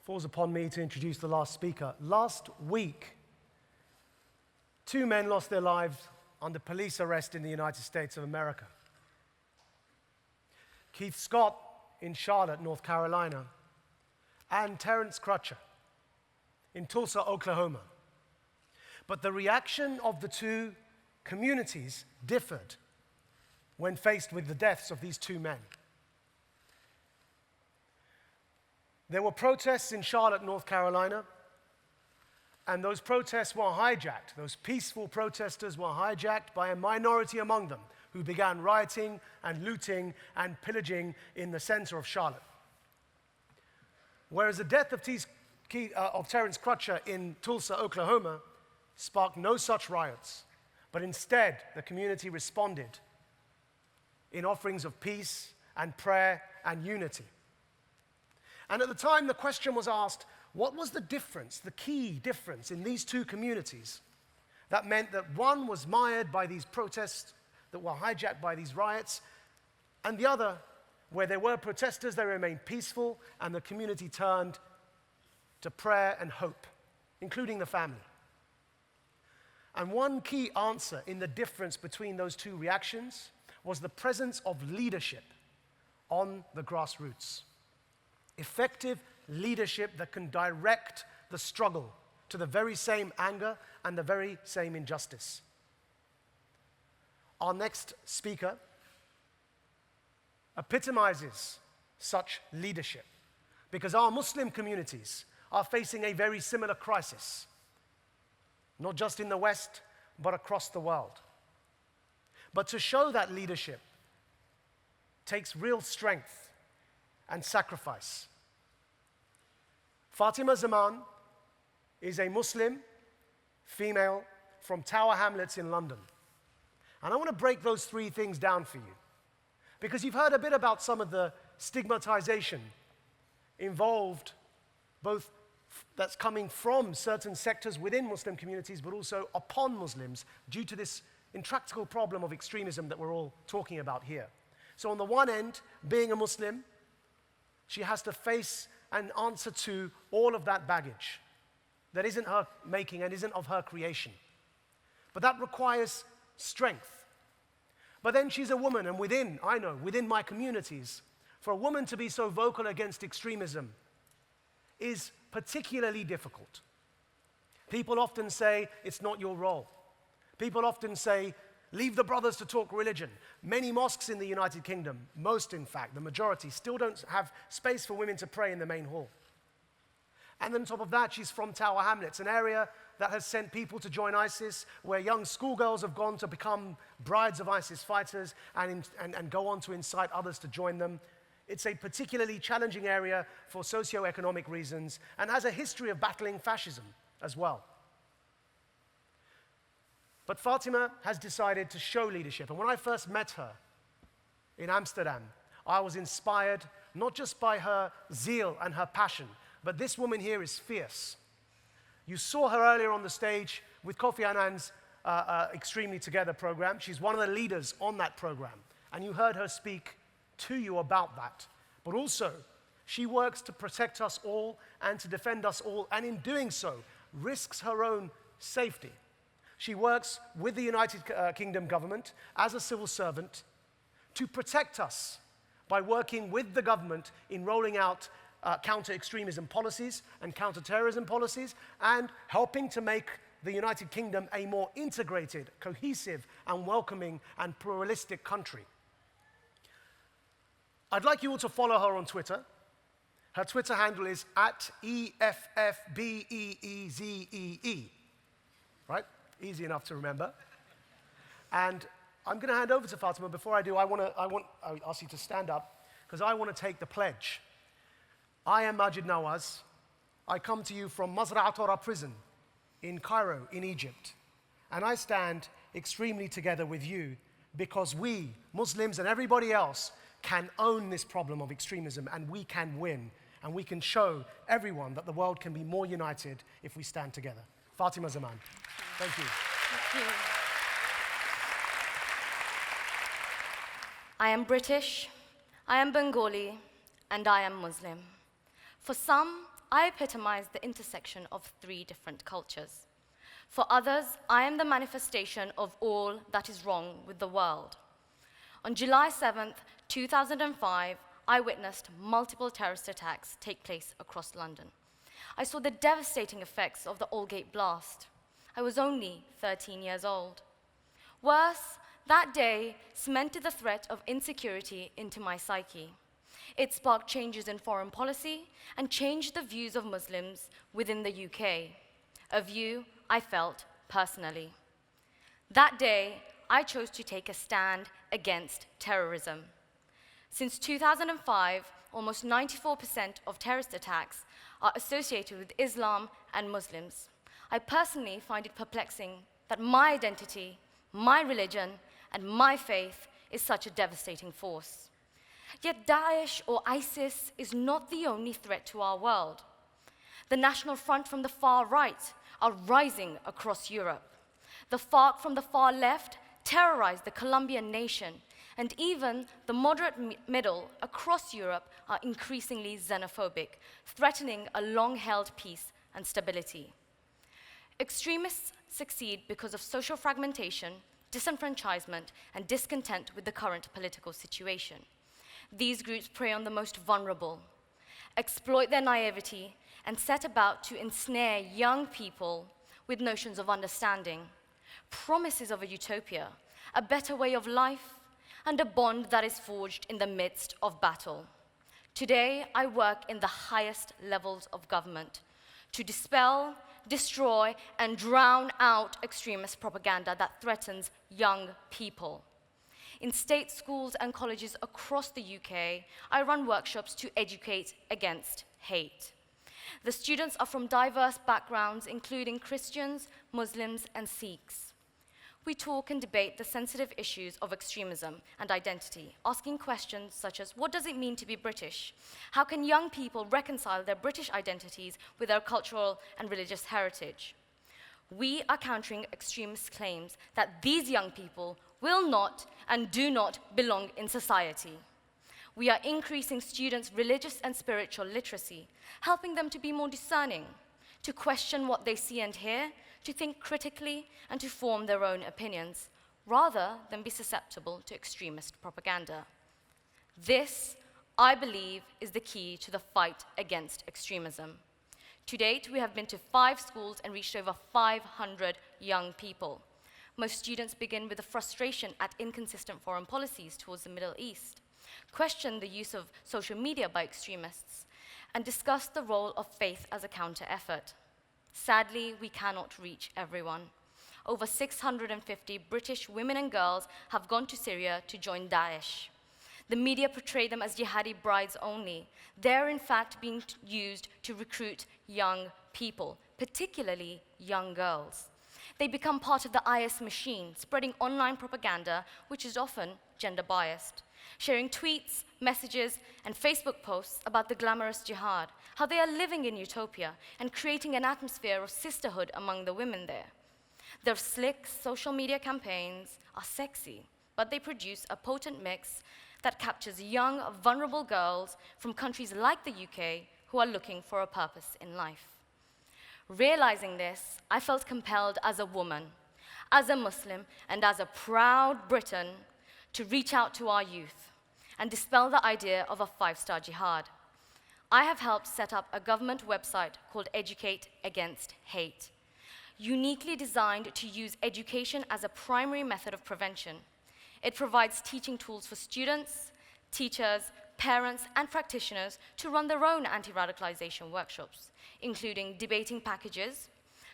falls upon me to introduce the last speaker. Last week, 2 men lost their lives under police arrest in the United States of America. Keith Scott in Charlotte, North Carolina, and Terrence Crutcher in Tulsa, Oklahoma. But the reaction of the two communities differed when faced with the deaths of these 2 men. There were protests in Charlotte, North Carolina, and those protests were hijacked. Those peaceful protesters were hijacked by a minority among them who began rioting and looting and pillaging in the center of Charlotte. Whereas the death of Terrence Crutcher in Tulsa, Oklahoma, sparked no such riots, but instead the community responded in offerings of peace and prayer and unity. And at the time, the question was asked, what was the difference, the key difference in these 2 communities that meant that one was mired by these protests that were hijacked by these riots, and the other, where there were protesters, they remained peaceful, and the community turned to prayer and hope, including the family. And one key answer in the difference between those 2 reactions was the presence of leadership on the grassroots. Effective leadership that can direct the struggle to the very same anger and the very same injustice. Our next speaker epitomizes such leadership because our Muslim communities are facing a very similar crisis, not just in the West, but across the world. But to show that leadership takes real strength and sacrifice. Fatima Zaman is a Muslim female from Tower Hamlets in London. And I want to break those 3 things down for you, because you've heard a bit about some of the stigmatization involved, both that's coming from certain sectors within Muslim communities, but also upon Muslims due to this intractable problem of extremism that we're all talking about here. So on the one end, being a Muslim, she has to face and answer to all of that baggage that isn't her making and isn't of her creation. But that requires strength. But then she's a woman, and within my communities, for a woman to be so vocal against extremism is particularly difficult. People often say, it's not your role. People often say, leave the brothers to talk religion. Many mosques in the United Kingdom, most in fact, the majority, still don't have space for women to pray in the main hall. And then on top of that, she's from Tower Hamlets, an area that has sent people to join ISIS, where young schoolgirls have gone to become brides of ISIS fighters and go on to incite others to join them. It's a particularly challenging area for socio-economic reasons and has a history of battling fascism as well. But Fatima has decided to show leadership. And when I first met her in Amsterdam, I was inspired not just by her zeal and her passion, but this woman here is fierce. You saw her earlier on the stage with Kofi Annan's Extremely Together program. She's one of the leaders on that program. And you heard her speak to you about that. But also, she works to protect us all and to defend us all, and in doing so, risks her own safety. She works with the United Kingdom government as a civil servant to protect us by working with the government in rolling out counter-extremism policies and counter-terrorism policies, and helping to make the United Kingdom a more integrated, cohesive, and welcoming and pluralistic country. I'd like you all to follow her on Twitter. Her Twitter handle is @EFFBEEZEE, right? Easy enough to remember. And I'm going to hand over to Fatima. Before I do, I'll ask you to stand up, because I want to take the pledge. I am Majid Nawaz. I come to you from Mazra'at Tora prison in Cairo, in Egypt. And I stand extremely together with you because we, Muslims and everybody else, can own this problem of extremism, and we can win. And we can show everyone that the world can be more united if we stand together. Fatima Zaman. Thank you. Thank you. I am British, I am Bengali, and I am Muslim. For some, I epitomize the intersection of three different cultures. For others, I am the manifestation of all that is wrong with the world. On July 7th, 2005, I witnessed multiple terrorist attacks take place across London. I saw the devastating effects of the Aldgate blast. I was only 13 years old. Worse, that day cemented the threat of insecurity into my psyche. It sparked changes in foreign policy and changed the views of Muslims within the UK, a view I felt personally. That day, I chose to take a stand against terrorism. Since 2005, almost 94% of terrorist attacks are associated with Islam and Muslims. I personally find it perplexing that my identity, my religion, and my faith is such a devastating force. Yet Daesh or ISIS is not the only threat to our world. The National Front from the far right are rising across Europe. The FARC from the far left terrorize the Colombian nation, and even the moderate middle across Europe are increasingly xenophobic, threatening a long-held peace and stability. Extremists succeed because of social fragmentation, disenfranchisement, and discontent with the current political situation. These groups prey on the most vulnerable, exploit their naivety, and set about to ensnare young people with notions of understanding, promises of a utopia, a better way of life, and a bond that is forged in the midst of battle. Today, I work in the highest levels of government to dispel, destroy, and drown out extremist propaganda that threatens young people. In state schools and colleges across the UK, I run workshops to educate against hate. The students are from diverse backgrounds, including Christians, Muslims, and Sikhs. We talk and debate the sensitive issues of extremism and identity, asking questions such as, what does it mean to be British? How can young people reconcile their British identities with their cultural and religious heritage? We are countering extremist claims that these young people will not and do not belong in society. We are increasing students' religious and spiritual literacy, helping them to be more discerning, to question what they see and hear, to think critically, and to form their own opinions, rather than be susceptible to extremist propaganda. This, I believe, is the key to the fight against extremism. To date, we have been to 5 schools and reached over 500 young people. Most students begin with a frustration at inconsistent foreign policies towards the Middle East, question the use of social media by extremists, and discuss the role of faith as a counter-effort. Sadly, we cannot reach everyone. Over 650 British women and girls have gone to Syria to join Daesh. The media portray them as jihadi brides only. They're in fact being used to recruit young people, particularly young girls. They become part of the IS machine, spreading online propaganda, which is often gender-biased, sharing tweets, messages, and Facebook posts about the glamorous jihad, how they are living in utopia, and creating an atmosphere of sisterhood among the women there. Their slick social media campaigns are sexy, but they produce a potent mix that captures young, vulnerable girls from countries like the UK who are looking for a purpose in life. Realizing this, I felt compelled as a woman, as a Muslim, and as a proud Briton to reach out to our youth and dispel the idea of a 5-star jihad. I have helped set up a government website called Educate Against Hate, uniquely designed to use education as a primary method of prevention. It provides teaching tools for students, teachers, parents, and practitioners to run their own anti-radicalization workshops, including debating packages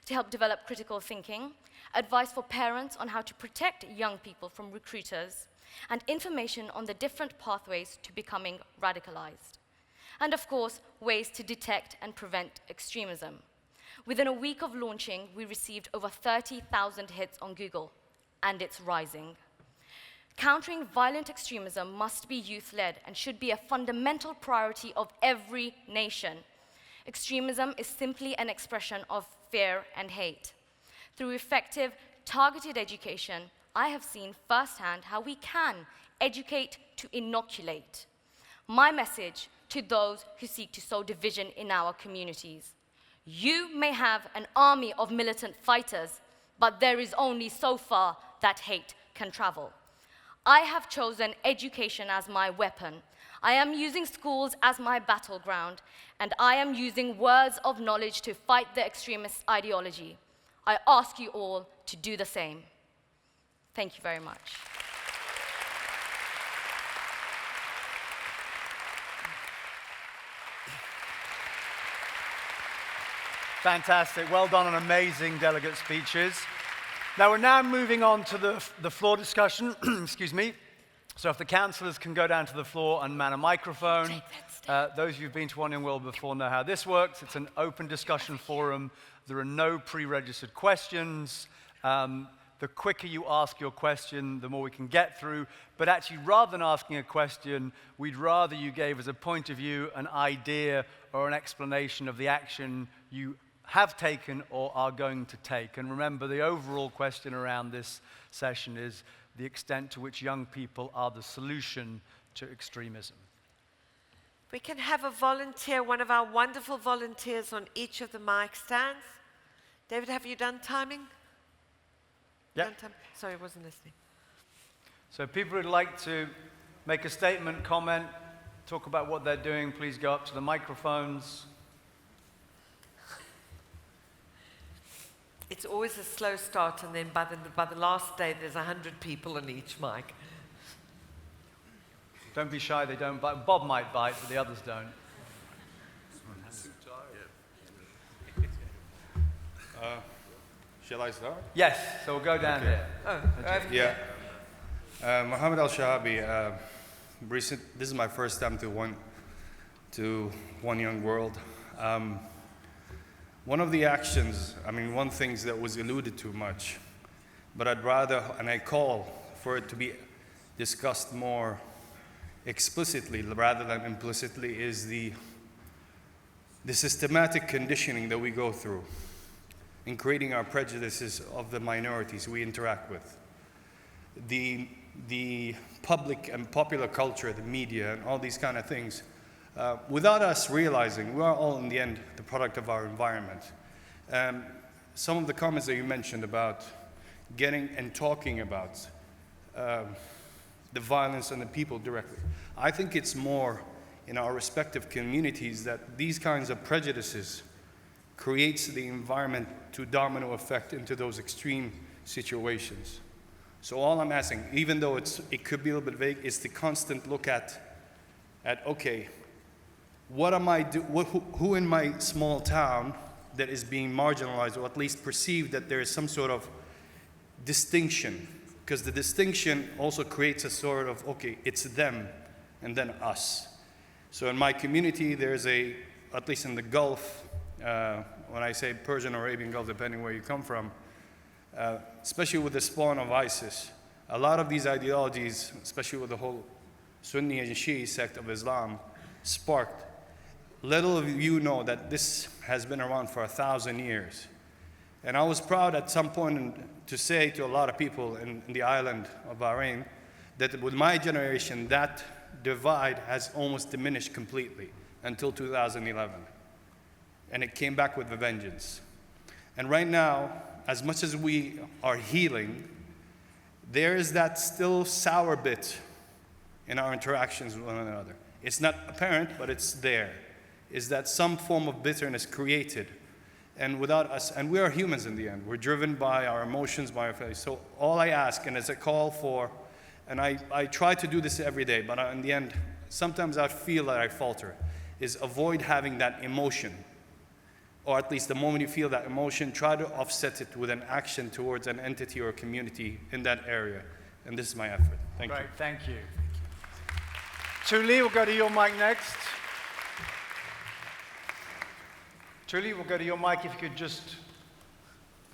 to help develop critical thinking, advice for parents on how to protect young people from recruiters, and information on the different pathways to becoming radicalized. And of course, ways to detect and prevent extremism. Within a week of launching, we received over 30,000 hits on Google, and it's rising. Countering violent extremism must be youth-led and should be a fundamental priority of every nation. Extremism is simply an expression of fear and hate. Through effective, targeted education, I have seen firsthand how we can educate to inoculate. My message to those who seek to sow division in our communities. You may have an army of militant fighters, but there is only so far that hate can travel. I have chosen education as my weapon. I am using schools as my battleground, and I am using words of knowledge to fight the extremist ideology. I ask you all to do the same. Thank you very much. Fantastic. Well done on amazing delegate speeches. Now we're now moving on to the floor discussion. Excuse me. So if the councillors can go down to the floor and man a microphone. Those of you who've been to One Young World before know how this works. It's an open discussion forum. There are no pre-registered questions. The quicker you ask your question, the more we can get through. But actually, rather than asking a question, we'd rather you gave us a point of view, an idea, or an explanation of the action you have taken or are going to take. And remember, the overall question around this session is the extent to which young people are the solution to extremism. We can have a volunteer, one of our wonderful volunteers on each of the mic stands. David, have you done timing? Yeah. Sorry, I wasn't listening. So people who'd like to make a statement, comment, talk about what they're doing, please go up to the microphones. It's always a slow start, and then by the last day, there's 100 people on each mic. Don't be shy, they don't bite. Bob might bite, but the others don't. Shall I start? Yes, so we'll go down here. Yeah. Mohammed Al-Shahabi, this is my first time to One Young World. One of the actions, one thing that was alluded to much, but I'd rather, and I call for it to be discussed more explicitly rather than implicitly, is the systematic conditioning that we go through in creating our prejudices of the minorities we interact with. The public and popular culture, the media, and all these kind of things, without us realizing, we are all in the end the product of our environment. Some of the comments that you mentioned about getting and talking about the violence and the people directly, I think it's more in our respective communities that these kinds of prejudices creates the environment to domino effect into those extreme situations. So all I'm asking, even though it could be a little bit vague, is the constant look at okay, what am I who in my small town that is being marginalized, or at least perceived that there is some sort of distinction, because the distinction also creates a sort of, okay, it's them and then us. So in my community, there's at least in the Gulf, when I say Persian or Arabian Gulf, depending where you come from, especially with the spawn of ISIS, a lot of these ideologies, especially with the whole Sunni and Shia sect of Islam, sparked. Little of you know that this has been around for 1,000 years. And I was proud at some point to say to a lot of people in the island of Bahrain that with my generation, that divide has almost diminished completely until 2011. And it came back with a vengeance. And right now, as much as we are healing, there is that still sour bit in our interactions with one another. It's not apparent, but it's there. Is that some form of bitterness created, and without us, and we are humans in the end. We're driven by our emotions, by our faith. So all I ask, and it's a call for, and I try to do this every day, but in the end, sometimes I feel that I falter, is avoid having that emotion. Or at least the moment you feel that emotion, try to offset it with an action towards an entity or community in that area. And this is my effort. Thank you. Great, thank you. Tuli, we'll go to your mic next. Tuli, we'll go to your mic. If you could just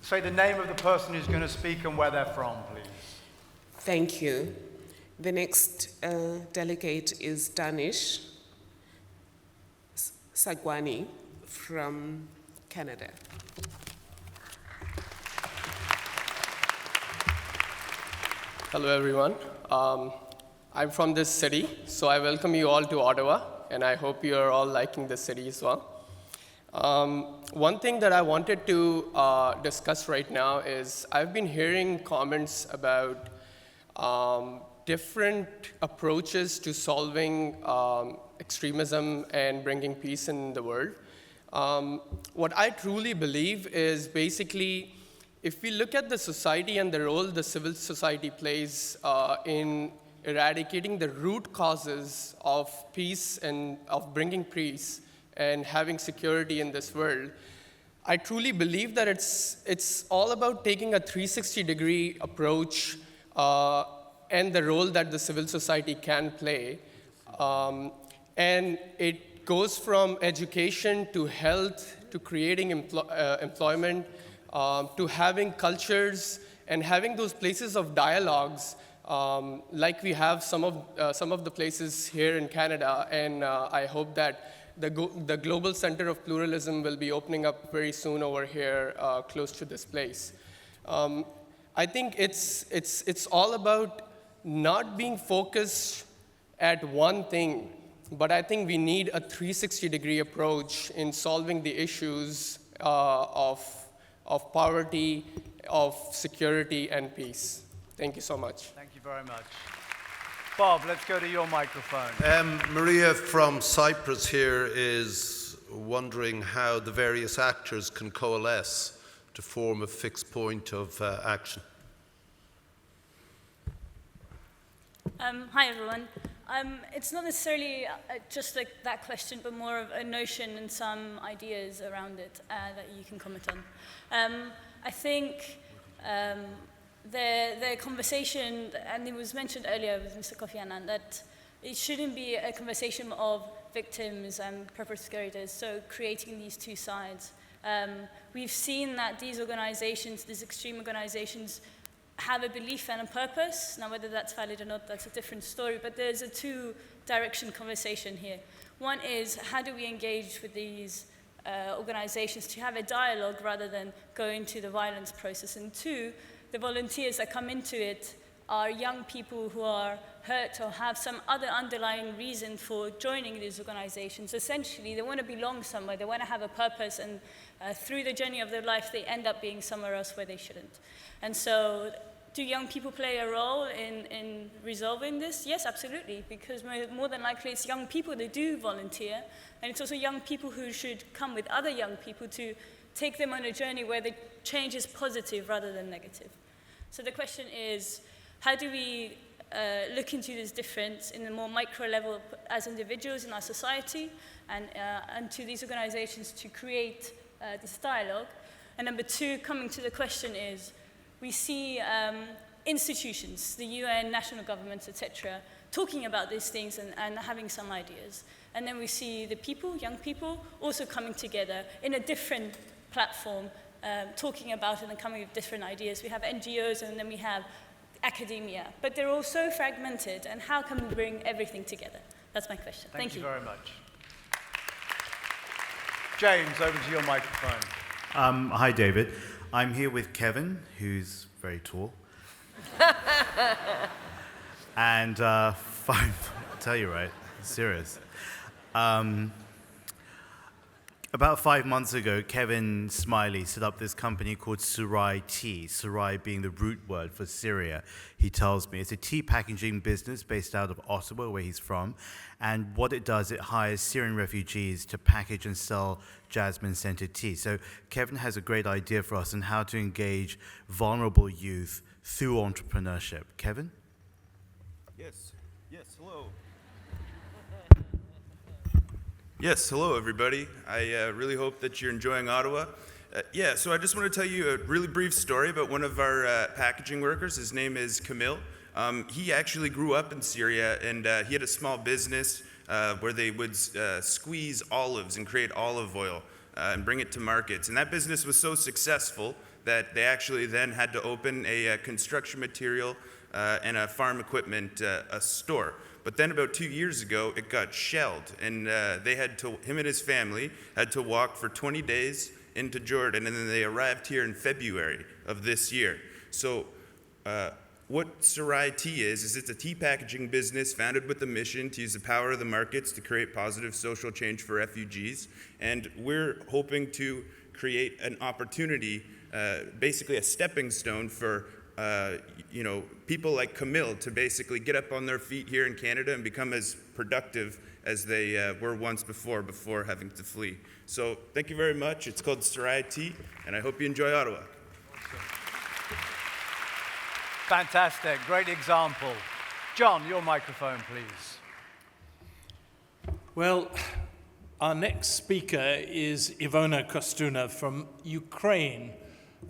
say the name of the person who's going to speak and where they're from, please. Thank you. The next delegate is Danish Sagwani from Canada. Hello, everyone. I'm from this city, so I welcome you all to Ottawa. and I hope you're all liking the city as well. One thing that I wanted to discuss right now is I've been hearing comments about different approaches to solving extremism and bringing peace in the world. What I truly believe is basically, if we look at the society and the role the civil society plays in eradicating the root causes of peace and of bringing peace and having security in this world, I truly believe that it's all about taking a 360-degree approach and the role that the civil society can play. And it goes from education to health to creating employment to having cultures and having those places of dialogues like we have some of the places here in Canada. And I hope that the Global Center of Pluralism will be opening up very soon over here close to this place. I think it's all about not being focused at one thing, but I think we need a 360-degree approach in solving the issues of poverty, of security, and peace. Thank you so much. Thank you very much. Bob, let's go to your microphone. Maria from Cyprus here is wondering how the various actors can coalesce to form a fixed point of action. Hi, everyone. It's not necessarily just that question, but more of a notion and some ideas around it that you can comment on. I think the conversation, and it was mentioned earlier with Mr. Kofi Annan, that it shouldn't be a conversation of victims and perpetrators, so creating these two sides. We've seen that these organizations, these extreme organizations, have a belief and a purpose. Now, whether that's valid or not, that's a different story, but there's a two-direction conversation here. One is, how do we engage with these organizations to have a dialogue rather than go into the violence process? And two, the volunteers that come into it are young people who are hurt or have some other underlying reason for joining these organizations. Essentially, they want to belong somewhere, they want to have a purpose, and through the journey of their life, they end up being somewhere else where they shouldn't. And so, do young people play a role in resolving this? Yes, absolutely, because more than likely it's young people that do volunteer, and it's also young people who should come with other young people to take them on a journey where the change is positive rather than negative. So the question is, how do we look into this difference in a more micro level as individuals in our society and to these organizations to create this dialogue? And number two, coming to the question is, we see institutions, the UN, national governments, etc., talking about these things and having some ideas. And then we see the people, young people, also coming together in a different platform, talking about it and coming with different ideas. We have NGOs and then we have academia, but they're all so fragmented, and how can we bring everything together? That's my question. Thank you. Thank you very much. James, over to your microphone. Hi, David. I'm here with Kevin, who's very tall. And I'll tell you right, serious. About 5 months ago, Kevin Smiley set up this company called Surai Tea, Surai being the root word for Syria, he tells me. It's a tea packaging business based out of Ottawa, where he's from. And what it does, it hires Syrian refugees to package and sell jasmine-scented tea. So Kevin has a great idea for us on how to engage vulnerable youth through entrepreneurship. Kevin? Yes, hello. Yes, hello everybody. I really hope that you're enjoying Ottawa. So I just want to tell you a really brief story about one of our packaging workers. His name is Camille. He actually grew up in Syria, and he had a small business where they would squeeze olives and create olive oil and bring it to markets. And that business was so successful that they actually then had to open a construction material and a farm equipment a store. But then about 2 years ago, it got shelled, and him and his family had to walk for 20 days into Jordan, and then they arrived here in February of this year. So what Sarai Tea is it's a tea packaging business founded with the mission to use the power of the markets to create positive social change for refugees. And we're hoping to create an opportunity, basically a stepping stone for people like Camille to basically get up on their feet here in Canada and become as productive as they were once before having to flee. So thank you very much. It's called Sarai Tea, and I hope you enjoy Ottawa. Fantastic, great example. John, your microphone, please. Well, our next speaker is Ivona Kostuna from Ukraine,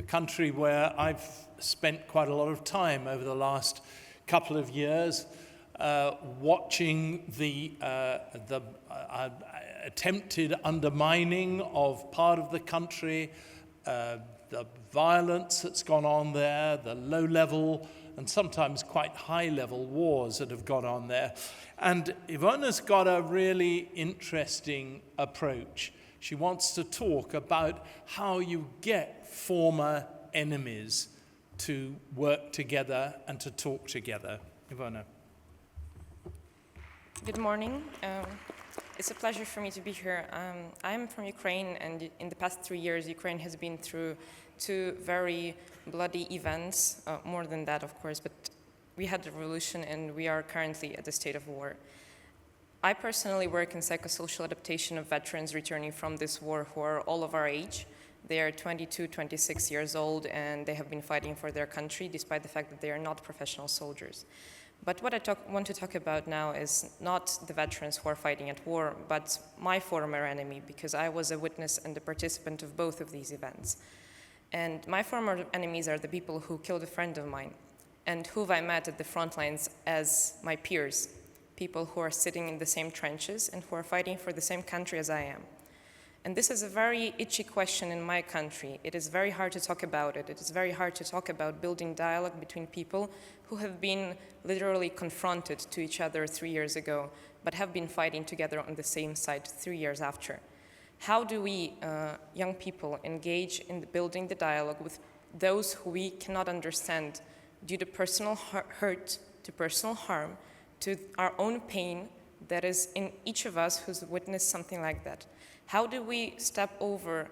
a country where I've spent quite a lot of time over the last couple of years watching the attempted undermining of part of the country, the violence that's gone on there, the low-level and sometimes quite high-level wars that have gone on there. And Ivona's got a really interesting approach. She wants to talk about how you get former enemies to work together and to talk together. Ivona. Good morning. It's a pleasure for me to be here. I'm from Ukraine, and in the past 3 years, Ukraine has been through 2 very bloody events, more than that, of course, but we had the revolution, and we are currently at the state of war. I personally work in psychosocial adaptation of veterans returning from this war who are all of our age. They are 22, 26 years old, and they have been fighting for their country, despite the fact that they are not professional soldiers. But what I want to talk about now is not the veterans who are fighting at war, but my former enemy, because I was a witness and a participant of both of these events. And my former enemies are the people who killed a friend of mine, and who I met at the front lines as my peers, people who are sitting in the same trenches and who are fighting for the same country as I am. And this is a very itchy question in my country. It is very hard to talk about it. It is very hard to talk about building dialogue between people who have been literally confronted to each other 3 years ago, but have been fighting together on the same side 3 years after. How do we, young people, engage in building the dialogue with those who we cannot understand due to personal hurt, to personal harm, to our own pain that is in each of us who's witnessed something like that? How do we step over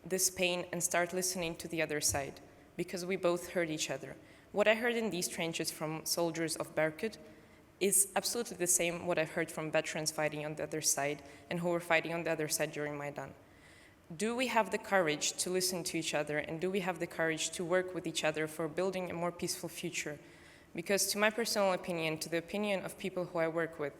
this pain and start listening to the other side? Because we both heard each other. What I heard in these trenches from soldiers of Berkut is absolutely the same what I've heard from veterans fighting on the other side and who were fighting on the other side during Maidan. Do we have the courage to listen to each other, and do we have the courage to work with each other for building a more peaceful future? Because to my personal opinion, to the opinion of people who I work with,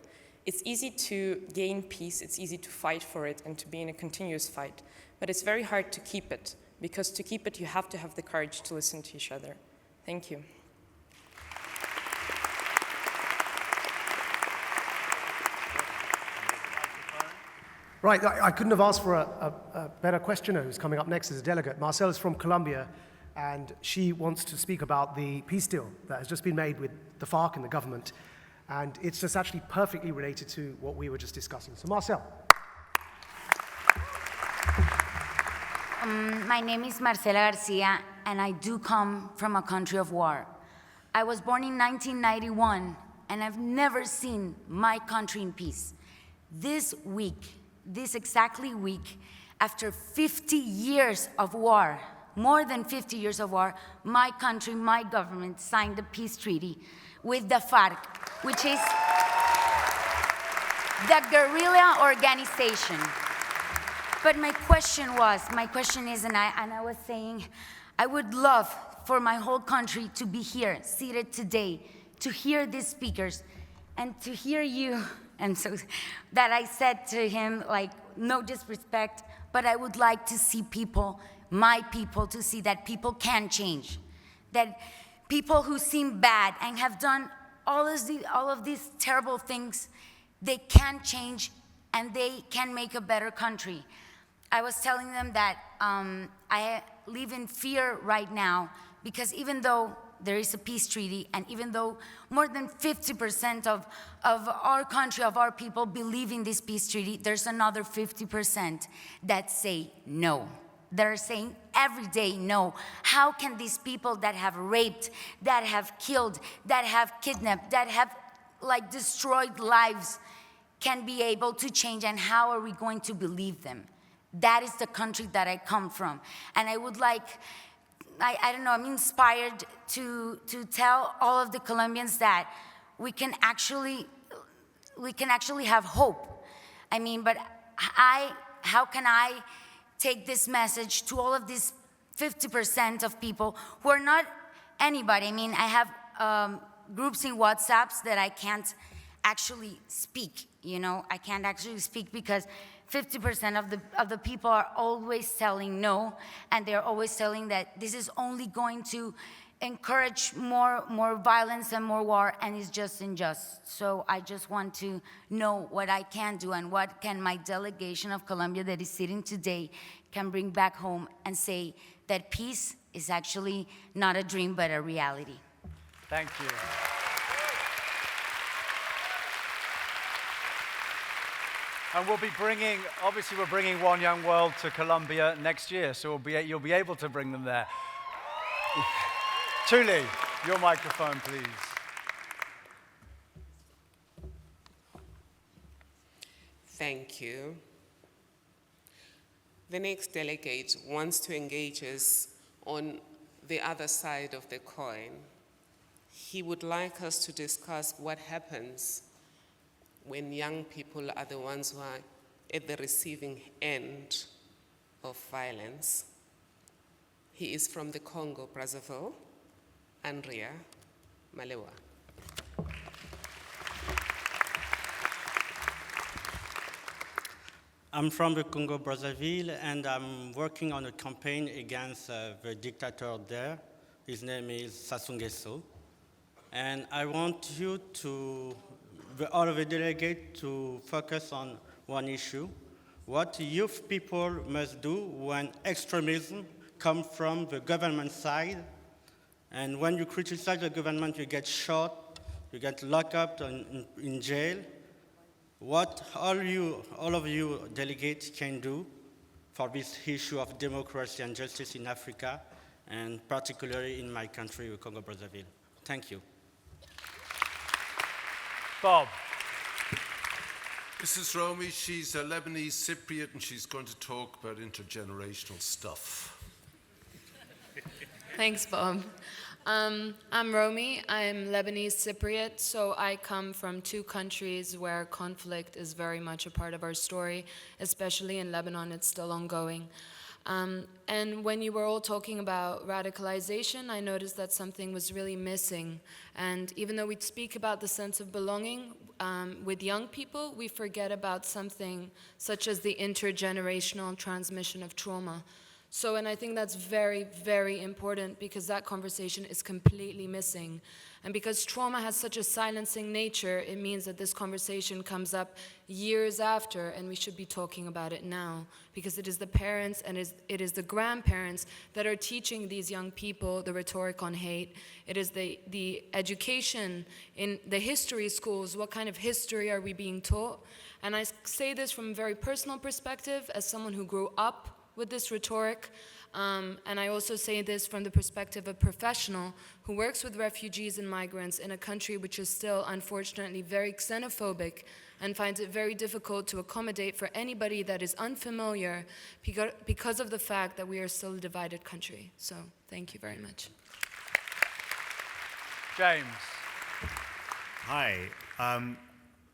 it's easy to gain peace, it's easy to fight for it and to be in a continuous fight, but it's very hard to keep it, because to keep it you have to have the courage to listen to each other. Thank you. Right, I couldn't have asked for a better questioner who's coming up next as a delegate. Marcel is from Colombia, and she wants to speak about the peace deal that has just been made with the FARC and the government. And it's just actually perfectly related to what we were just discussing. So Marcel. My name is Marcela Garcia, and I do come from a country of war. I was born in 1991, and I've never seen my country in peace. This exactly week, after 50 years of war, more than 50 years of war, my country, my government signed a peace treaty with the FARC, which is the guerrilla organization. But my question is, and I was saying, I would love for my whole country to be here, seated today, to hear these speakers, and to hear you. And so that I said to him, like, no disrespect, but I would like to see people, my people, to see that people can change. That people who seem bad and have done all of these terrible things, they can change and they can make a better country. I was telling them that I live in fear right now, because even though there is a peace treaty, and even though more than 50% of our country, of our people believe in this peace treaty, there's another 50% that say no, that are saying every day no. How can these people that have raped, that have killed, that have kidnapped, that have like destroyed lives can be able to change, and how are we going to believe them? That is the country that I come from. And I would like, I don't know, I'm inspired to tell all of the Colombians that we can actually have hope. I mean, but how can I take this message to all of these 50% of people who are not anybody? I mean, I have groups in WhatsApps that I can't actually speak, you know? I can't actually speak because 50% of the people are always telling no, and they're always telling that this is only going to encourage more violence and more war, and it's just unjust. So I just want to know what I can do and what can my delegation of Colombia that is sitting today can bring back home and say that peace is actually not a dream but a reality. Thank you. And we'll be bringing, obviously we're bringing One Young World to Colombia next year, so you'll be able to bring them there. Tuli, your microphone, please. Thank you. The next delegate wants to engage us on the other side of the coin. He would like us to discuss what happens when young people are the ones who are at the receiving end of violence. He is from the Congo, Brazzaville, Andrea Malewa. I'm from the Congo, Brazzaville, and I'm working on a campaign against the dictator there. His name is Sassou Nguesso. And I want you to, all of the delegates, to focus on one issue: what youth people must do when extremism comes from the government side. And when you criticize the government, you get shot, you get locked up in jail. What all of you delegates can do for this issue of democracy and justice in Africa, and particularly in my country, Congo, Brazzaville. Thank you. Bob. This is Romy. She's a Lebanese Cypriot, and she's going to talk about intergenerational stuff. Thanks, Bob. I'm Romy. I'm Lebanese Cypriot, so I come from two countries where conflict is very much a part of our story, especially in Lebanon. It's still ongoing. And when you were all talking about radicalization, I noticed that something was really missing. And even though we speak about the sense of belonging with young people, we forget about something such as the intergenerational transmission of trauma. So, and I think that's very, very important because that conversation is completely missing. And because trauma has such a silencing nature, it means that this conversation comes up years after, and we should be talking about it now. Because it is the parents and it is the grandparents that are teaching these young people the rhetoric on hate. It is the education in the history schools. What kind of history are we being taught? And I say this from a very personal perspective as someone who grew up with this rhetoric, and I also say this from the perspective of a professional who works with refugees and migrants in a country which is still, unfortunately, very xenophobic and finds it very difficult to accommodate for anybody that is unfamiliar because of the fact that we are still a divided country. So, thank you very much. James. Hi.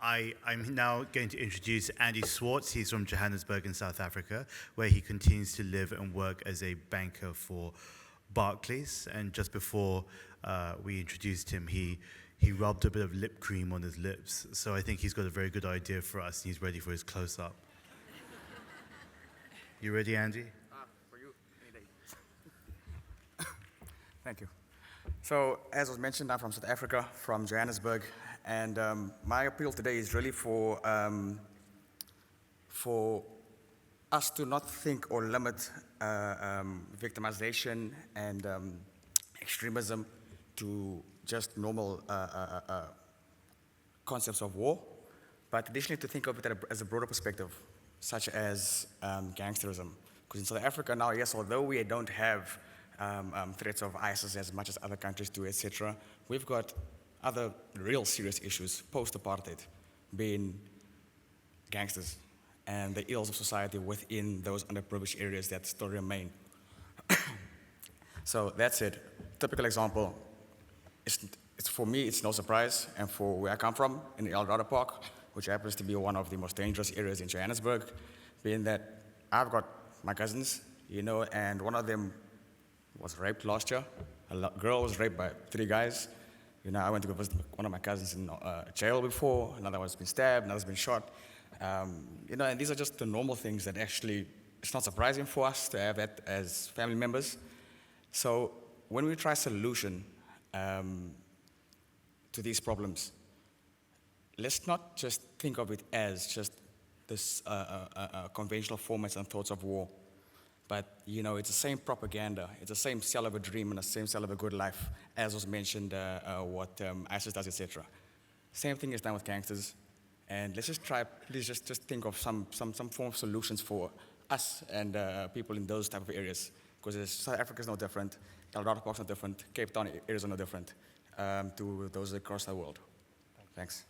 I'm now going to introduce Andy Swartz. He's from Johannesburg in South Africa, where he continues to live and work as a banker for Barclays. And just before we introduced him, he rubbed a bit of lip cream on his lips. So I think he's got a very good idea for us, and he's ready for his close-up. You ready, Andy? For you, any day. Thank you. So, as was mentioned, I'm from South Africa, from Johannesburg. And my appeal today is really for us to not think or limit victimization and extremism to just normal concepts of war, but additionally to think of it as a broader perspective, such as gangsterism, Because in South Africa now, yes, although we don't have threats of ISIS as much as other countries do, etc., we've got other real serious issues post-apartheid, being gangsters and the ills of society within those underprivileged areas that still remain. So that's it. Typical example, it's for me, it's no surprise, and for where I come from, in the Eldorado Park, which happens to be one of the most dangerous areas in Johannesburg, being that I've got my cousins, you know, and one of them was raped last year. A girl was raped by 3 guys. You know, I went to go visit one of my cousins in jail before, another one's been stabbed, another's been shot. You know, and these are just the normal things that actually, it's not surprising for us to have that as family members. So when we try solution to these problems, let's not just think of it as just this conventional formats and thoughts of war. But, you know, it's the same propaganda, it's the same sell of a dream and the same sell of a good life, as was mentioned, what ISIS does, etc. Same thing is done with gangsters. And let's just try, please just think of some form of solutions for us and people in those type of areas. Because South Africa is no different, Eldorado Park is no different, Cape Town areas are no different to those across the world. Thanks.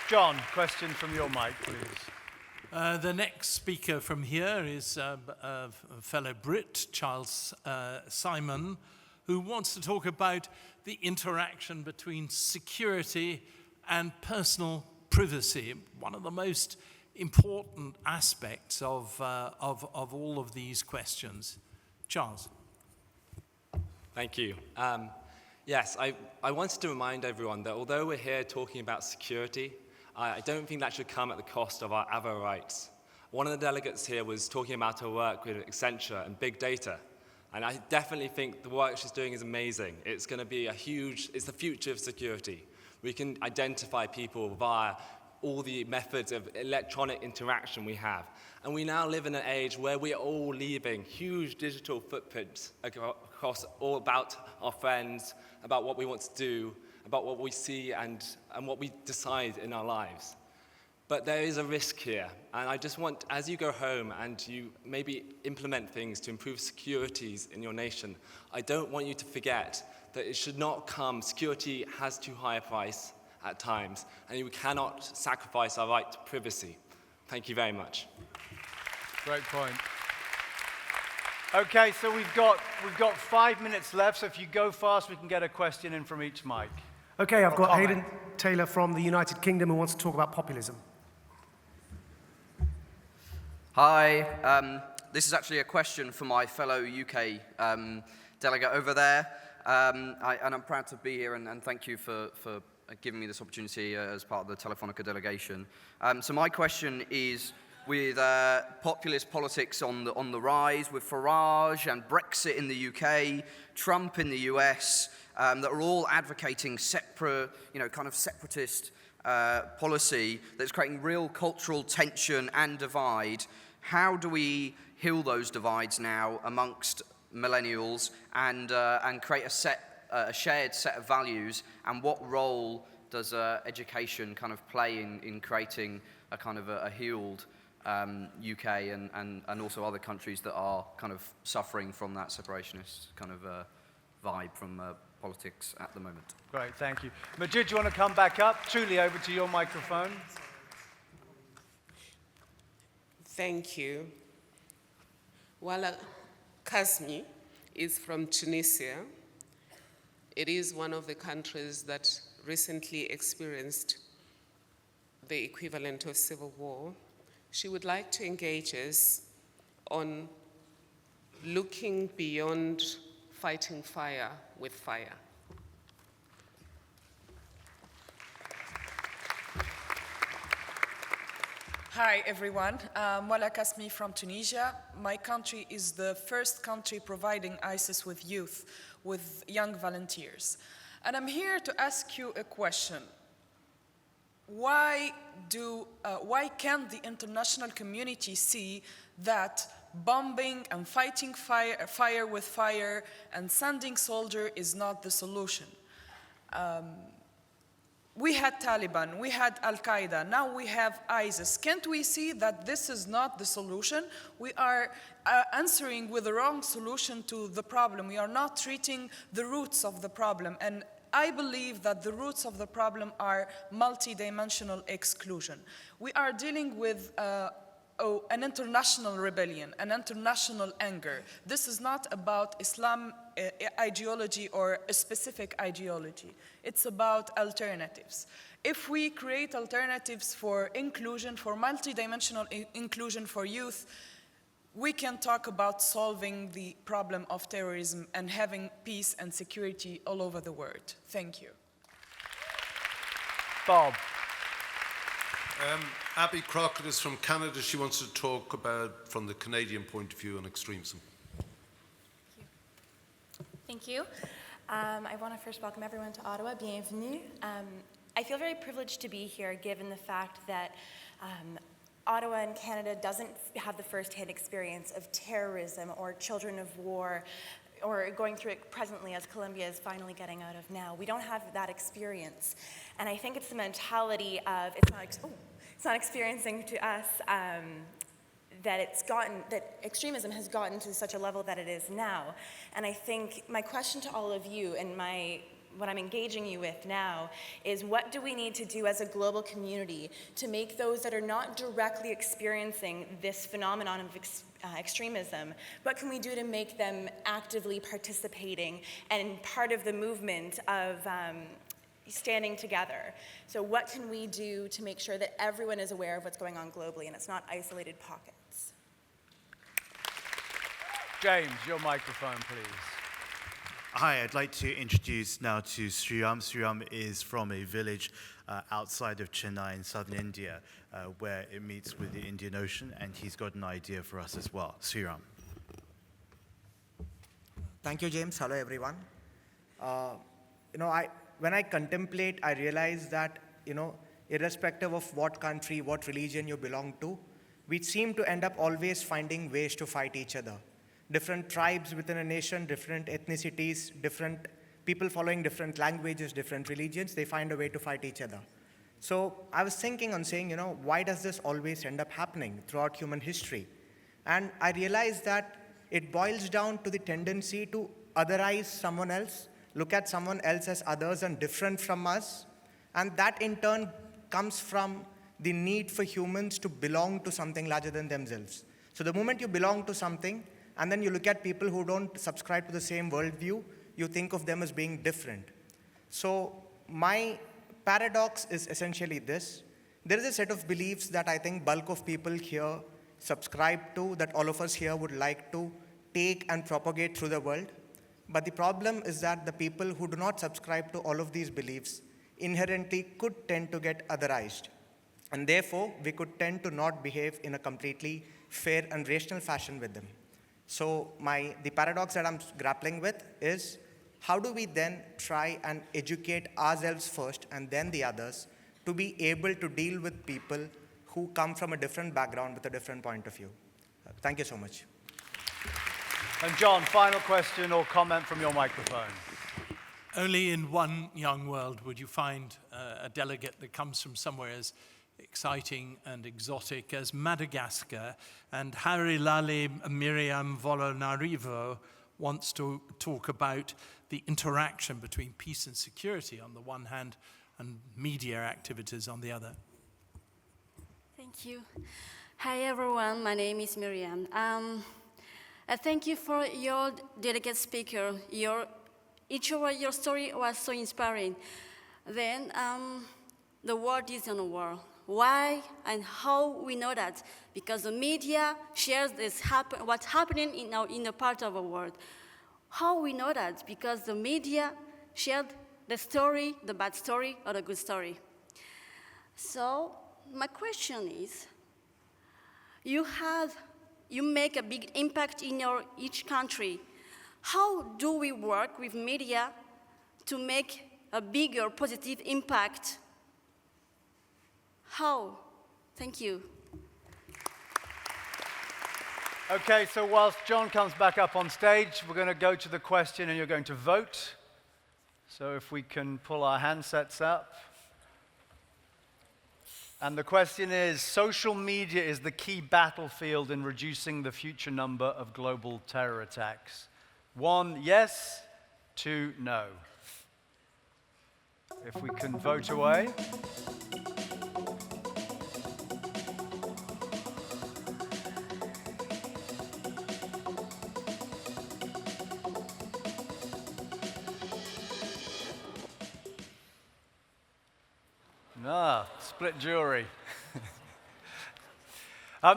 John, question from your mic, please. The next speaker from here is a fellow Brit, Charles Simon, who wants to talk about the interaction between security and personal privacy, one of the most important aspects of all of these questions. Charles. Thank you. Yes, I wanted to remind everyone that although we're here talking about security, I don't think that should come at the cost of our other rights. One of the delegates here was talking about her work with Accenture and big data. And I definitely think the work she's doing is amazing. It's going to be it's the future of security. We can identify people via all the methods of electronic interaction we have. And we now live in an age where we are all leaving huge digital footprints across all about our friends, about what we want to do, about what we see and what we decide in our lives. But there is a risk here, and I just want, as you go home and you maybe implement things to improve securities in your nation, I don't want you to forget that it should not come, security has too high a price at times, and we cannot sacrifice our right to privacy. Thank you very much. Great point. Okay, so we've got 5 minutes left, so if you go fast, we can get a question in from each mic. Okay, I've got Hayden Taylor from the United Kingdom who wants to talk about populism. Hi, this is actually a question for my fellow UK delegate over there. And I'm proud to be here and thank you for giving me this opportunity as part of the Telefonica delegation. So my question is, with populist politics on the rise, with Farage and Brexit in the UK, Trump in the US, that are all advocating separate, kind of separatist policy that's creating real cultural tension and divide. How do we heal those divides now amongst millennials and create a shared set of values? And what role does education kind of play in creating a kind of a healed UK and also other countries that are kind of suffering from that separationist kind of vibe from politics at the moment? Great, thank you. Majid, do you want to come back up? Truly, over to your microphone. Thank you. Wala Kazmi is from Tunisia. It is one of the countries that recently experienced the equivalent of civil war. She would like to engage us on looking beyond fighting fire with fire. Hi, everyone. Wala Kasmi from Tunisia. My country is the first country providing ISIS with youth, with young volunteers. And I'm here to ask you a question. Why can't the international community see that bombing and fighting fire with fire and sending soldiers is not the solution? We had Taliban, we had Al-Qaeda, now we have ISIS. Can't we see that this is not the solution? We are answering with the wrong solution to the problem. We are not treating the roots of the problem. And I believe that the roots of the problem are multidimensional exclusion. We are dealing with an international rebellion, an international anger. This is not about Islam ideology or a specific ideology. It's about alternatives. If we create alternatives for inclusion, for multidimensional inclusion for youth, we can talk about solving the problem of terrorism and having peace and security all over the world. Thank you. Bob. Abby Crockett is from Canada. She wants to talk about, from the Canadian point of view, on extremism. Thank you. I want to first welcome everyone to Ottawa. Bienvenue. I feel very privileged to be here, given the fact that Ottawa in Canada doesn't have the first-hand experience of terrorism or children of war, or going through it presently as Colombia is finally getting out of now. We don't have that experience. And I think it's the mentality of, it's not experiencing to us that extremism has gotten to such a level that it is now. And I think my question to all of you and what I'm engaging you with now is, what do we need to do as a global community to make those that are not directly experiencing this phenomenon of extremism, what can we do to make them actively participating and part of the movement of standing together? So what can we do to make sure that everyone is aware of what's going on globally and it's not isolated pockets? James, your microphone, please. Hi, I'd like to introduce now to Sriram. Sriram is from a village outside of Chennai in southern India, where it meets with the Indian Ocean, and he's got an idea for us as well. Sriram. Thank you, James. Hello, everyone. When I contemplate, I realize that, irrespective of what country, what religion you belong to, we seem to end up always finding ways to fight each other. Different tribes within a nation, different ethnicities, different people following different languages, different religions, they find a way to fight each other. So I was thinking on saying, why does this always end up happening throughout human history? And I realized that it boils down to the tendency to otherize someone else, look at someone else as others and different from us. And that in turn comes from the need for humans to belong to something larger than themselves. So the moment you belong to something, and then you look at people who don't subscribe to the same worldview, you think of them as being different. So my paradox is essentially this. There is a set of beliefs that I think bulk of people here subscribe to, that all of us here would like to take and propagate through the world. But the problem is that the people who do not subscribe to all of these beliefs inherently could tend to get otherized. And therefore, we could tend to not behave in a completely fair and rational fashion with them. So the paradox that I'm grappling with is, how do we then try and educate ourselves first and then the others to be able to deal with people who come from a different background with a different point of view? Thank you so much. And John, final question or comment from your microphone. Only in one young world would you find a delegate that comes from somewhere as exciting and exotic as Madagascar, and Harilale Miriam Volonarivo wants to talk about the interaction between peace and security on the one hand and media activities on the other. Thank you. Hi everyone, my name is Miriam. Thank you for your delegate speaker. Each of your story was so inspiring. Then the world is on a war. Why and how we know that? Because the media shares what's happening in a part of the world. How we know that? Because the media shared the story, the bad story, or the good story. So my question is, you make a big impact in each country. How do we work with media to make a bigger positive impact? How? Thank you. Okay, so whilst John comes back up on stage, we're going to go to the question and you're going to vote. So if we can pull our handsets up. And the question is, social media is the key battlefield in reducing the future number of global terror attacks. 1, yes. 2, no. If we can vote away. Split jury.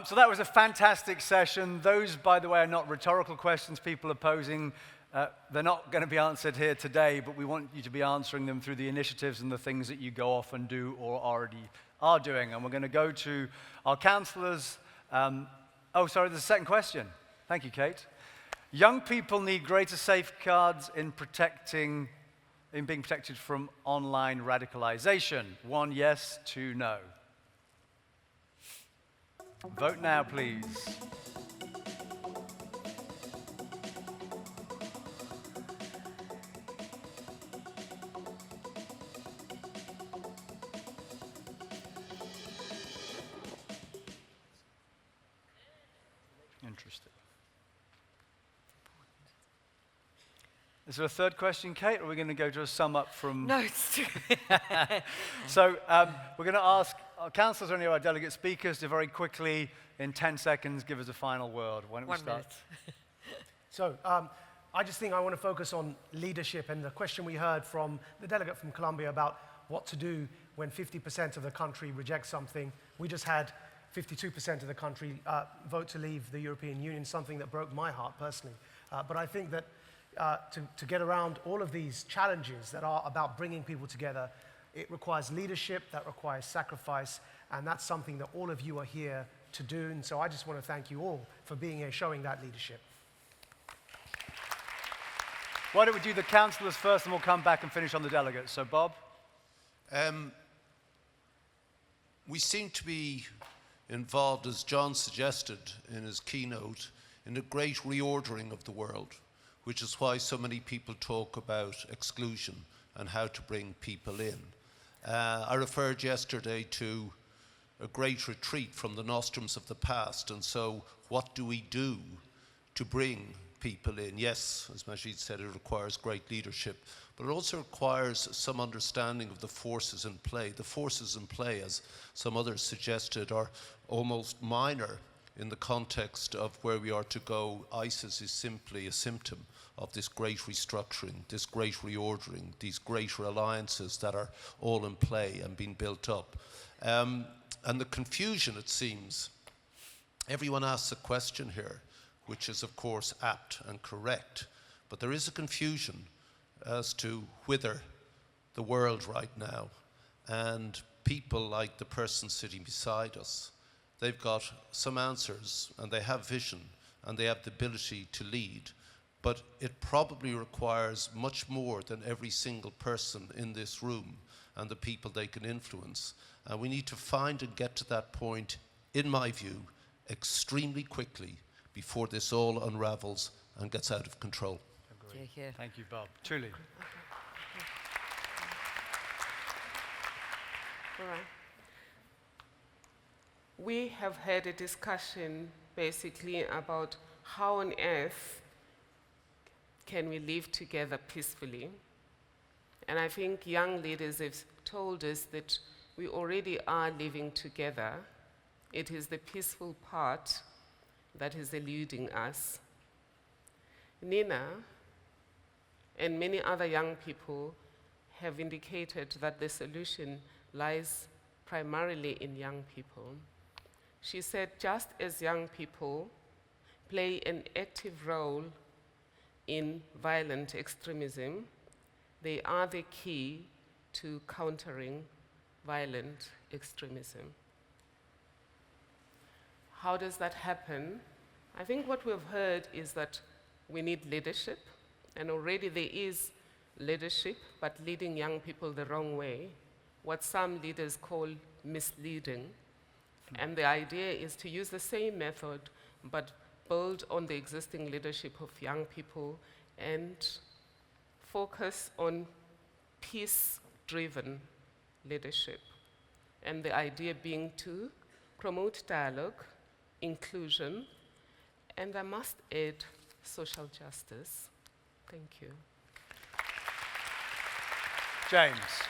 So that was a fantastic session. Those, by the way, are not rhetorical questions people are posing. They're not going to be answered here today, but we want you to be answering them through the initiatives and the things that you go off and do or already are doing. And we're going to go to our councillors. Oh, sorry, there's a second question. Thank you, Kate. Young people need greater safeguards in being protected from online radicalization. 1, yes. 2, no. Vote now, please. Interesting. Is there a third question, Kate, or are we going to go to a sum up from... No, it's true. So we're going to ask our councillors or any of our delegate speakers to very quickly, in 10 seconds, give us a final word. Why don't we start? 1 minute. So I just think I want to focus on leadership and the question we heard from the delegate from Colombia about what to do when 50% of the country rejects something. We just had 52% of the country vote to leave the European Union, something that broke my heart personally. But I think that to get around all of these challenges that are about bringing people together, it requires leadership, that requires sacrifice, and that's something that all of you are here to do. And so I just want to thank you all for being here, showing that leadership. Why don't we do the councillors first, and we'll come back and finish on the delegates. So, Bob? We seem to be involved, as John suggested in his keynote, in a great reordering of the world, which is why so many people talk about exclusion and how to bring people in. I referred yesterday to a great retreat from the nostrums of the past, and so what do we do to bring people in? Yes, as Majid said, it requires great leadership, but it also requires some understanding of the forces in play. The forces in play, as some others suggested, are almost minor in the context of where we are to go. ISIS is simply a symptom of this great restructuring, this great reordering, these greater alliances that are all in play and being built up. And the confusion, it seems, everyone asks a question here, which is of course apt and correct, but there is a confusion as to whither the world right now, and people like the person sitting beside us, they've got some answers and they have vision and they have the ability to lead, but it probably requires much more than every single person in this room and the people they can influence. And we need to find and get to that point, in my view, extremely quickly before this all unravels and gets out of control. Agreed. Thank you, Bob. Truly. All right. We have had a discussion basically about how on earth can we live together peacefully. And I think young leaders have told us that we already are living together. It is the peaceful part that is eluding us. Nina and many other young people have indicated that the solution lies primarily in young people. She said, just as young people play an active role in violent extremism, they are the key to countering violent extremism. How does that happen? I think what we've heard is that we need leadership, and already there is leadership, but leading young people the wrong way, what some leaders call misleading. And the idea is to use the same method, but build on the existing leadership of young people and focus on peace-driven leadership. and the idea being to promote dialogue, inclusion, and I must add, social justice. Thank you. James.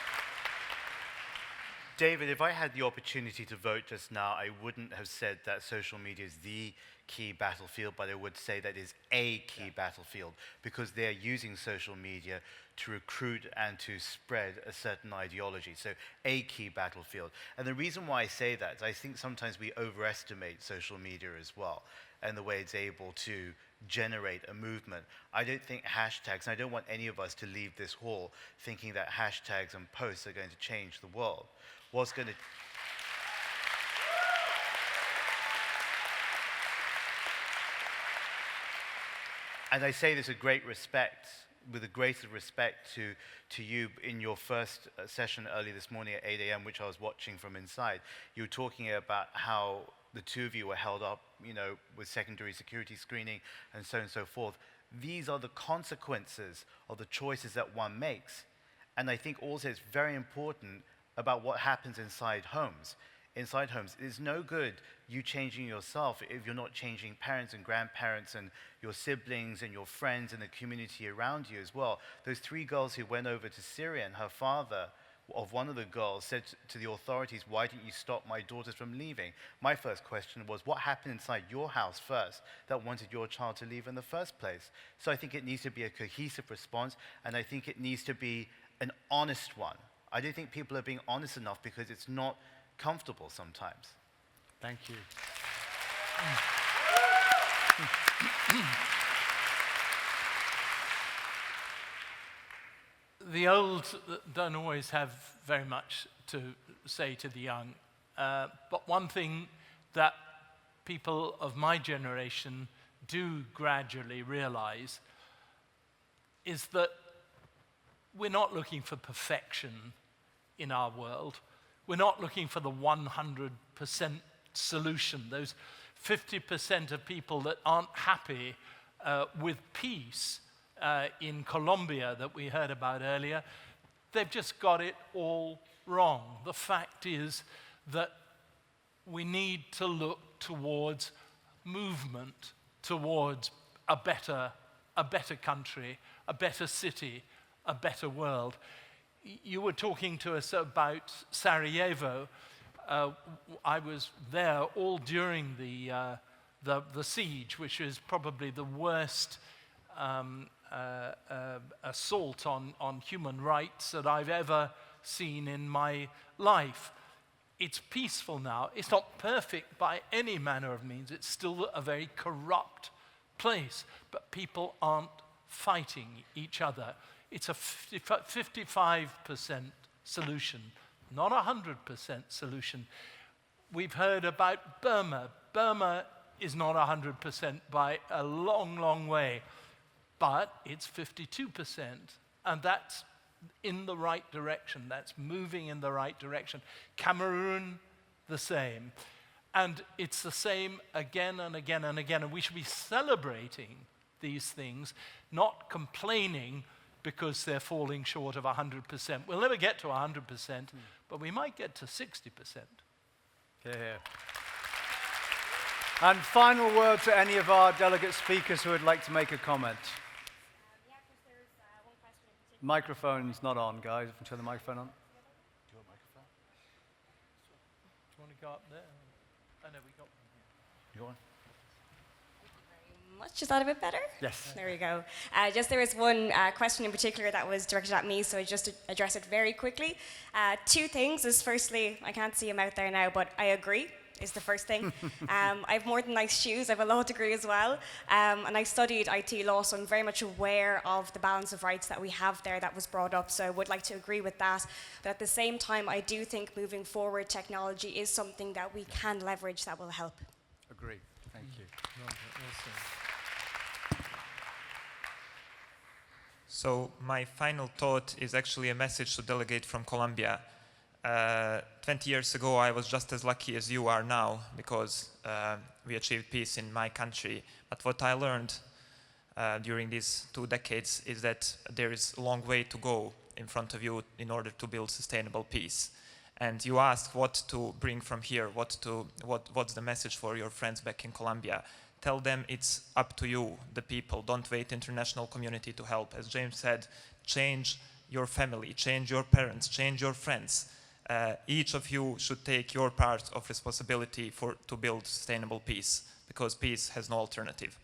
David, if I had the opportunity to vote just now, I wouldn't have said that social media is the key battlefield, but I would say that is a key battlefield, because they're using social media to recruit and to spread a certain ideology. So a key battlefield. And the reason why I say that is I think sometimes we overestimate social media as well, and the way it's able to generate a movement. I don't think hashtags, and I don't want any of us to leave this hall thinking that hashtags and posts are going to change the world. What's going to... And I say this with great respect, with the greatest respect to you in your first session early this morning at 8 a.m., which I was watching from inside. You were talking about how the two of you were held up, you know, with secondary security screening and so on and so forth. These are the consequences of the choices that one makes. And I think also it's very important about what happens inside homes. Inside homes, it's no good you changing yourself if you're not changing parents and grandparents and your siblings and your friends and the community around you as well. Those 3 girls who went over to Syria, and her father of one of the girls said to the authorities, "Why didn't you stop my daughters from leaving?" My first question was, what happened inside your house first that wanted your child to leave in the first place? So I think it needs to be a cohesive response, and I think it needs to be an honest one. I don't think people are being honest enough because it's not comfortable sometimes. Thank you. The old don't always have very much to say to the young. But one thing that people of my generation do gradually realize is that we're not looking for perfection in our world. We're not looking for the 100% solution, those 50% of people that aren't happy with peace in Colombia that we heard about earlier. They've just got it all wrong. The fact is that we need to look towards movement, towards a better country, a better city, a better world. You were talking to us about Sarajevo. I was there all during the siege, which is probably the worst assault on human rights that I've ever seen in my life. It's peaceful now. It's not perfect by any manner of means. It's still a very corrupt place, but people aren't fighting each other. It's a 55% solution, not a 100% solution. We've heard about Burma. Burma is not 100% by a long, long way, but it's 52%, and that's in the right direction. That's moving in the right direction. Cameroon, the same. And it's the same again and again and again, and we should be celebrating these things, not complaining because they're falling short of 100%. We'll never get to 100%, but we might get to 60%. Yeah. And final word to any of our delegate speakers who would like to make a comment. Microphone's not on, guys. If you turn the microphone on. Do you want a microphone? Do you want to go up there? I know we got one here. You got one? Much. Is that a bit better? Yes. There we go. There was one question in particular that was directed at me, so I just address it very quickly. 2 things is firstly, I can't see him out there now, but I agree is the first thing. I have more than nice shoes. I have a law degree as well. And I studied IT law, so I'm very much aware of the balance of rights that we have there that was brought up, so I would like to agree with that. But at the same time, I do think moving forward, technology is something that we can leverage that will help. Agree. Thank you. So my final thought is actually a message to delegate from Colombia. 20 years ago, I was just as lucky as you are now because we achieved peace in my country. But what I learned during these 2 decades is that there is a long way to go in front of you in order to build sustainable peace. and you ask what to bring from here, what's the message for your friends back in Colombia, tell them it's up to you, the people. Don't wait international community to help. As James said, change your family, change your parents, change your friends. Each of you should take your part of responsibility to build sustainable peace, because peace has no alternative.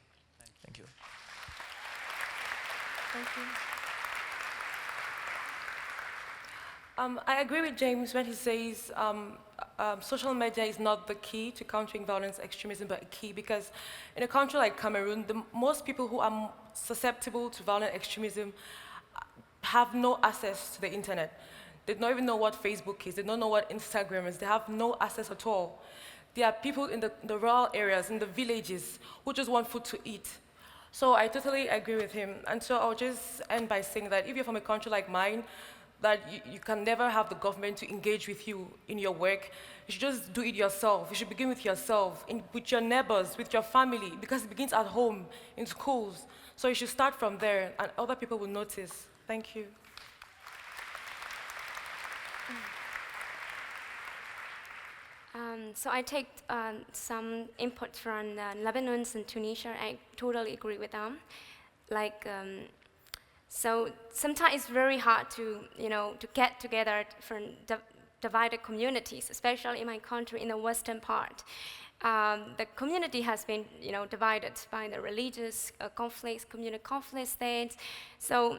Thank you. Thank you. I agree with James when he says social media is not the key to countering violence, extremism, but a key, because in a country like Cameroon, most people who are susceptible to violent extremism have no access to the internet. They don't even know what Facebook is. They don't know what Instagram is. They have no access at all. There are people in the rural areas, in the villages, who just want food to eat. So I totally agree with him. And so I'll just end by saying that if you're from a country like mine, that you can never have the government to engage with you in your work. You should just do it yourself. You should begin with yourself, with your neighbors, with your family, because it begins at home, in schools. So you should start from there, and other people will notice. Thank you. So I take some input from Lebanon and Tunisia. I totally agree with them. So sometimes it's very hard to get together from divided communities, especially in my country, in the western part. The community has been, divided by the religious conflicts, communal conflict states. So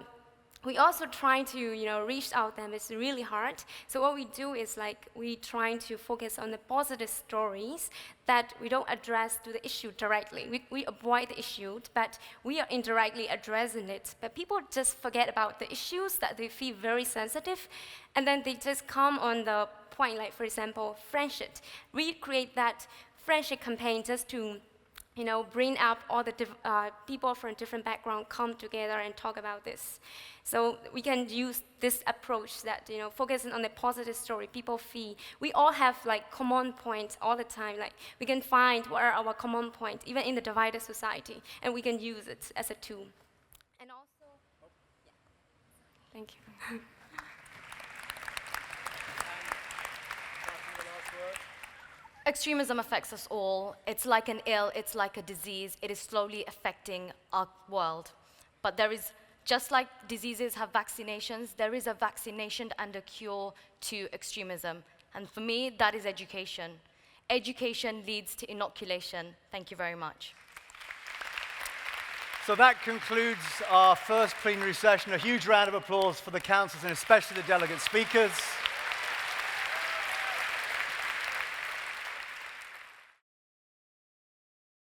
we also try to, reach out them. It's really hard. So what we do is we trying to focus on the positive stories that we don't address to the issue directly. We avoid the issue, but we are indirectly addressing it. But people just forget about the issues that they feel very sensitive, and then they just come on the point, like for example, friendship. We create that friendship campaign just to bring up all the people from different backgrounds come together and talk about this. So we can use this approach that, focusing on the positive story people feel. We all have common points all the time. We can find what are our common points, even in the divided society, and we can use it as a tool. And also, yeah. Thank you. Extremism affects us all. It's like an ill, it's like a disease. It is slowly affecting our world. But there is, just like diseases have vaccinations, there is a vaccination and a cure to extremism. And for me, that is education. Education leads to inoculation. Thank you very much. So that concludes our first plenary session. A huge round of applause for the councillors and especially the delegate speakers.